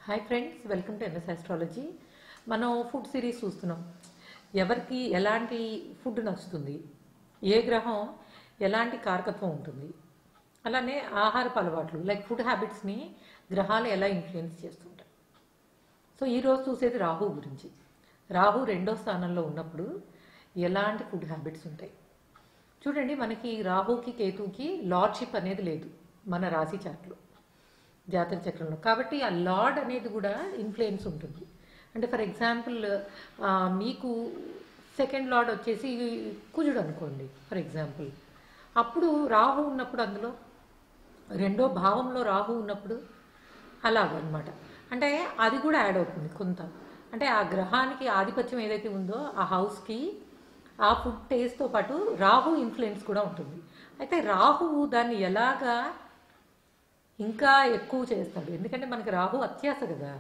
Hi friends, welcome to MS astrology. మనం food series చూస్తున్నాం. ఎవరికి ఎలాంటి ఫుడ్ నచ్చుతుంది, ఏ గ్రహం ఎలాంటి కారకత్వం ఉంటుంది, అలానే ఆహారపు అలవాట్లు లైక్ ఫుడ్ హ్యాబిట్స్ని గ్రహాలు ఎలా ఇన్ఫ్లుయెన్స్ చేస్తుంటాయి. సో ఈరోజు చూసేది రాహు గురించి. రాహు 2వ స్థానంలో ఉన్నప్పుడు ఎలాంటి ఫుడ్ హ్యాబిట్స్ ఉంటాయి చూడండి. మనకి రాహుకి కేతుకి లార్డ్షిప్ అనేది లేదు మన రాశి చార్ట్లో, జాతక చక్రంలో. కాబట్టి ఆ లార్డ్ అనేది కూడా ఇన్ఫ్లుయెన్స్ ఉంటుంది. అంటే ఫర్ ఎగ్జాంపుల్ మీకు సెకండ్ లార్డ్ వచ్చేసి కుజుడు అనుకోండి ఫర్ ఎగ్జాంపుల్. అప్పుడు రాహు ఉన్నప్పుడు, అందులో 2వ భావంలో రాహు ఉన్నప్పుడు అలాగనమాట. అంటే అది కూడా యాడ్ అవుతుంది కొంత. అంటే ఆ గ్రహానికి ఆధిపత్యం ఏదైతే ఉందో ఆ హౌస్కి ఆ ఫుడ్ టేస్ట్తో పాటు రాహు ఇన్ఫ్లుయెన్స్ కూడా ఉంటుంది. అయితే రాహువు దాన్ని ఎలాగా ఇంకా ఎక్కువ చేస్తాడు, ఎందుకంటే మనకి రాహు అత్యాస కదా.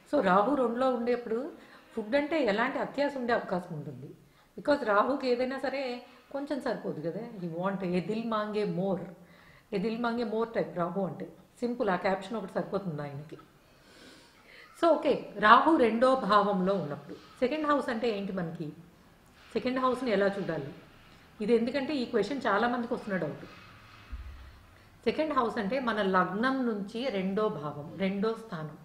సో రాహు 2లో ఉండేప్పుడు ఫుడ్ అంటే ఎలాంటి అత్యాస ఉండే అవకాశం ఉంటుంది. బికాజ్ రాహుకి ఏదైనా సరే కొంచెం సరిపోదు కదా. ఈ వాంట్ ఏ దిల్ మాంగే మోర్ టైప్ రాహు అంటే సింపుల్. ఆ క్యాప్షన్ ఒకటి సరిపోతుంది ఆయనకి. సో ఓకే, రాహు 2వ భావంలో ఉన్నప్పుడు సెకండ్ హౌస్ అంటే ఏంటి, మనకి సెకండ్ హౌస్ని ఎలా చూడాలి, ఇది ఎందుకంటే ఈ క్వశ్చన్ చాలామందికి వస్తున్న డౌట్. సెకండ్ హౌస్ అంటే మన లగ్నం నుంచి 2వ భావం, 2వ స్థానం.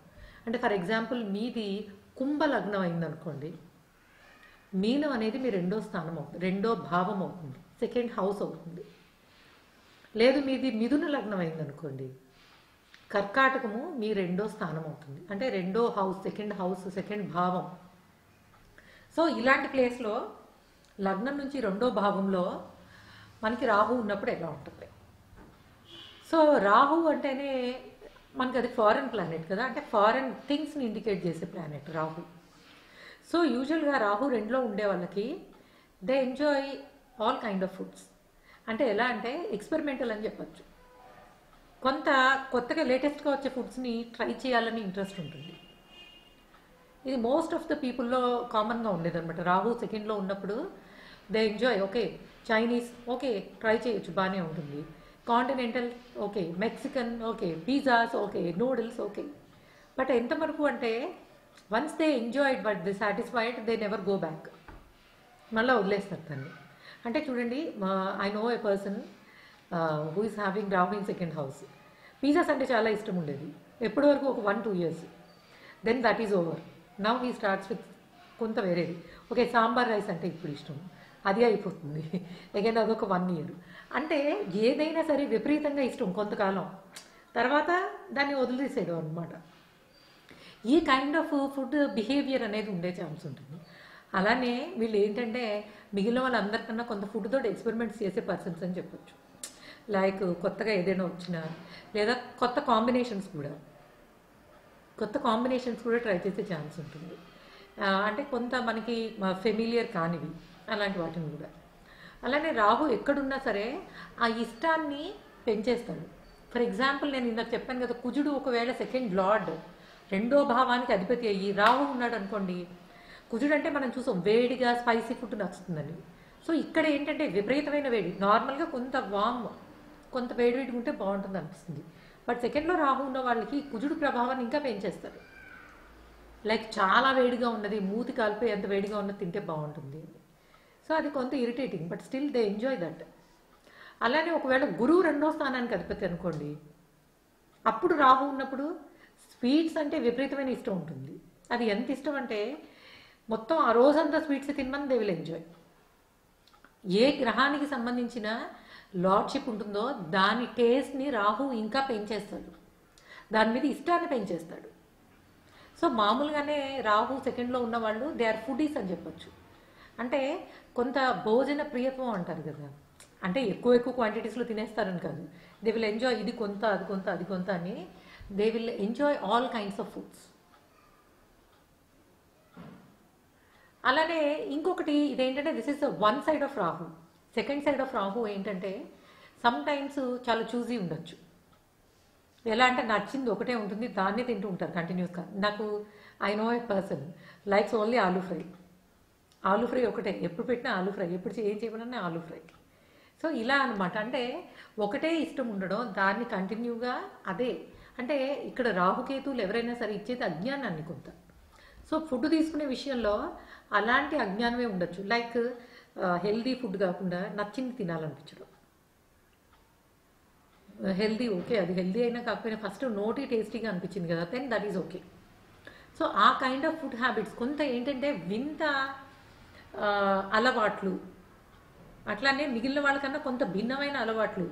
అంటే ఫర్ ఎగ్జాంపుల్ మీది కుంభ లగ్నం అయిందనుకోండి, మీనం అనేది మీ 2వ స్థానం అవుతుంది, 2వ భావం అవుతుంది, సెకండ్ హౌస్ అవుతుంది. లేదు మీది మిథున లగ్నం అయిందనుకోండి, కర్కాటకము మీ 2వ స్థానం అవుతుంది, అంటే 2వ హౌస్, సెకండ్ హౌస్, సెకండ్ భావం. సో ఇలాంటి ప్లేస్లో లగ్నం నుంచి 2వ భావంలో మనకి రాహు ఉన్నప్పుడు ఎలా ఉంటుంది. సో రాహు అంటేనే మనకి అది ఫారెన్ ప్లానెట్ కదా, అంటే ఫారెన్ థింగ్స్ని ఇండికేట్ చేసే ప్లానెట్ రాహు. సో యూజువల్గా రాహు 2లో ఉండే వాళ్ళకి they enjoy all kind of foods. అంటే ఎలా అంటే ఎక్స్పెరిమెంటల్ అని చెప్పచ్చు. కొంత కొత్తగా లేటెస్ట్గా వచ్చే ఫుడ్స్ని ట్రై చేయాలని ఇంట్రెస్ట్ ఉంటుంది. ఇది మోస్ట్ ఆఫ్ ద పీపుల్లో కామన్గా ఉండేదన్నమాట. రాహు 2లో ఉన్నప్పుడు they enjoy, okay Chinese okay try చేయొచ్చు, బాగానే ఉంటుంది. Continental okay, Mexican okay, pizzas okay, noodles okay. But ఎంతవరకు అంటే once they enjoyed but they satisfied, they never go back. మళ్ళీ వదిలేస్తారు దాన్ని. అంటే చూడండి, I know a person who is having Rahu in second house. Pizzas అంటే చాలా ఇష్టం ఉండేది ఎప్పటి వరకు, ఒక 1-2 years. Then that is over. Now he starts with కొంత వేరేది. ఓకే సాంబార్ రైస్ అంటే ఇప్పుడు ఇష్టం, అది అయిపోతుంది. అగైన్ అదొక 1 year. అంటే ఏదైనా సరే విపరీతంగా ఇష్టం కొంతకాలం, తర్వాత దాన్ని వదిలేసేయడం అనమాట. ఈ కైండ్ ఆఫ్ ఫుడ్ బిహేవియర్ అనేది ఉండే ఛాన్స్ ఉంటుంది. అలానే వీళ్ళు ఏంటంటే మిగిలిన వాళ్ళందరికన్నా కొంత ఫుడ్ తోటి ఎక్స్పెరిమెంట్స్ చేసే పర్సన్స్ అని చెప్పొచ్చు. లైక్ కొత్తగా ఏదైనా వచ్చినా, లేదా కొత్త కాంబినేషన్స్ కూడా ట్రై చేసే ఛాన్స్ ఉంటుంది. అంటే కొంత మనకి ఫెమిలియర్ కానివి అలాంటి వాటిని కూడా. అలానే రాహు ఎక్కడున్నా సరే ఆ ఇష్టాన్ని పెంచేస్తాడు. ఫర్ ఎగ్జాంపుల్ నేను ఇందాక చెప్పాను కదా, కుజుడు ఒకవేళ సెకండ్ లార్డ్ 2వ భావానికి అధిపతి అయ్యి రాహు ఉన్నాడు అనుకోండి. కుజుడు అంటే మనం చూసాం వేడిగా స్పైసీ ఫుడ్ నచ్చుతుందని. సో ఇక్కడ ఏంటంటే విపరీతమైన వేడి, నార్మల్గా కొంత వామ్, కొంత వేడిగా ఉంటే బాగుంటుంది అనిపిస్తుంది. బట్ సెకండ్లో రాహు ఉన్న వాళ్ళకి కుజుడు ప్రభావాన్ని ఇంకా పెంచేస్తారు. లైక్ చాలా వేడిగా ఉన్నది, మూతి కాలిపోయి ఎంత వేడిగా ఉన్నది తింటే బాగుంటుంది. సో అది కొంత irritating, but still they enjoy that. అలానే ఒకవేళ గురువు 2వ స్థానానికి అధిపతి అనుకోండి, అప్పుడు రాహు ఉన్నప్పుడు స్వీట్స్ అంటే విపరీతమైన ఇష్టం ఉంటుంది. అది ఎంత ఇష్టం అంటే మొత్తం ఆ రోజంతా స్వీట్స్ తినమని దే విల్ ఎంజాయ్. ఏ గ్రహానికి సంబంధించిన లార్డ్షిప్ ఉంటుందో దాని టేస్ట్ని రాహు ఇంకా పెంచేస్తాడు, దాని మీద ఇష్టాన్ని పెంచేస్తాడు. సో మామూలుగానే రాహు 2లో ఉన్న వాళ్ళు దే ఆర్ ఫుడీస్ అని చెప్పొచ్చు. అంటే కొంత భోజన ప్రియత్వం అంటారు కదా, అంటే ఎక్కువ క్వాంటిటీస్లో తినేస్తారని కాదు. దే విల్ ఎంజాయ్ ఇది కొంత అది కొంత అది కొంత అని, they will enjoy all kinds of foods. అలానే ఇంకొకటి ఇదేంటంటే this is one side of Rahu. Second side of Rahu ఏంటంటే సమ్ టైమ్స్ చాలా చూజీ ఉండొచ్చు. ఎలా అంటే నచ్చింది ఒకటే ఉంటుంది, దాన్నే తింటూ ఉంటారు కంటిన్యూస్గా. నాకు I know a person likes only aloo fry ఒకటే, ఎప్పుడు పెట్టినా ఆలూ ఫ్రై, ఎప్పుడు ఏం చేయమన్నా ఆలూ ఫ్రై. సో ఇలా అనమాట. అంటే ఒకటే ఇష్టం ఉండడం, దాన్ని కంటిన్యూగా అదే అంటే ఇక్కడ రాహుకేతువులు ఎవరైనా సరే ఇచ్చేది అజ్ఞానాన్ని కొంత. సో ఫుడ్ తీసుకునే విషయంలో అలాంటి అజ్ఞానమే ఉండొచ్చు. లైక్ హెల్దీ ఫుడ్ కాకుండా నచ్చింది తినాలనిపించడం. హెల్దీ ఓకే, అది హెల్దీ అయినా కాకపోయినా ఫస్ట్ నోటి టేస్టీగా అనిపించింది కదా, then that is okay. So ఆ కైండ్ ఆఫ్ ఫుడ్ హ్యాబిట్స్ కొంత ఏంటంటే వింత అలవాట్లు, అట్లానే మిగిలిన వాళ్ళకన్నా కొంత భిన్నమైన అలవాట్లు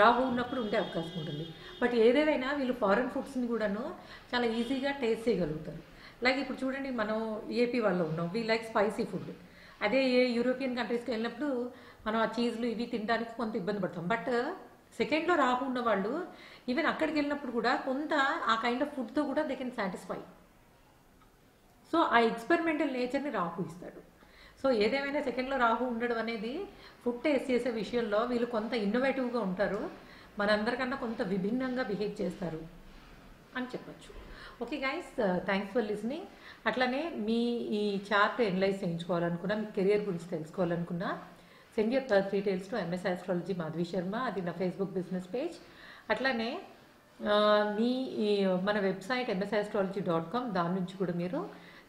రాహు ఉన్నప్పుడు ఉండే అవకాశం ఉంటుంది. బట్ ఏదేమైనా వీళ్ళు ఫారెన్ ఫుడ్స్ని కూడాను చాలా ఈజీగా టేస్ట్ చేయగలుగుతారు. లైక్ ఇప్పుడు చూడండి, మనం ఏపీ వాళ్ళు ఉన్నాం, వీ లైక్ స్పైసీ ఫుడ్. అదే ఏ యూరోపియన్ కంట్రీస్కి వెళ్ళినప్పుడు మనం ఆ చీజ్లు ఇవి తినడానికి కొంత ఇబ్బంది పడతాం. బట్ సెకండ్లో రాహు ఉన్న వాళ్ళు ఈవెన్ అక్కడికి వెళ్ళినప్పుడు కూడా కొంత ఆ కైండ్ ఆఫ్ ఫుడ్తో కూడా దే కెన్ సాటిస్ఫై. సో ఆ ఎక్స్పెరిమెంటల్ నేచర్ని రాహు ఇస్తాడు. సో ఏదేమైనా సెకండ్లో రాహు ఉండడం అనేది ఫుడ్ టేస్ట్ చేసే విషయంలో వీళ్ళు కొంత ఇన్నోవేటివ్గా ఉంటారు, మనందరికన్నా కొంత విభిన్నంగా బిహేవ్ చేస్తారు అని చెప్పచ్చు. Okay guys, thanks for listening. అట్లానే మీ ఈ చార్ట్ ఎనలైజ్ చేయించుకోవాలనుకున్నా, మీ కెరియర్ గురించి తెలుసుకోవాలనుకున్నా, send your birth details to MS astrology Madhavi Sharma, అది నా ఫేస్బుక్ బిజినెస్ పేజ్. అట్లానే మీ మన వెబ్సైట్ msastrology.com, దాని నుంచి కూడా మీరు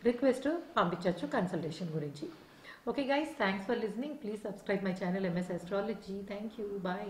రిక్వెస్ట్ పంపించవచ్చు కన్సల్టేషన్ గురించి. Okay guys, thanks for listening. Please subscribe my channel MS Astrology. Thank you, bye.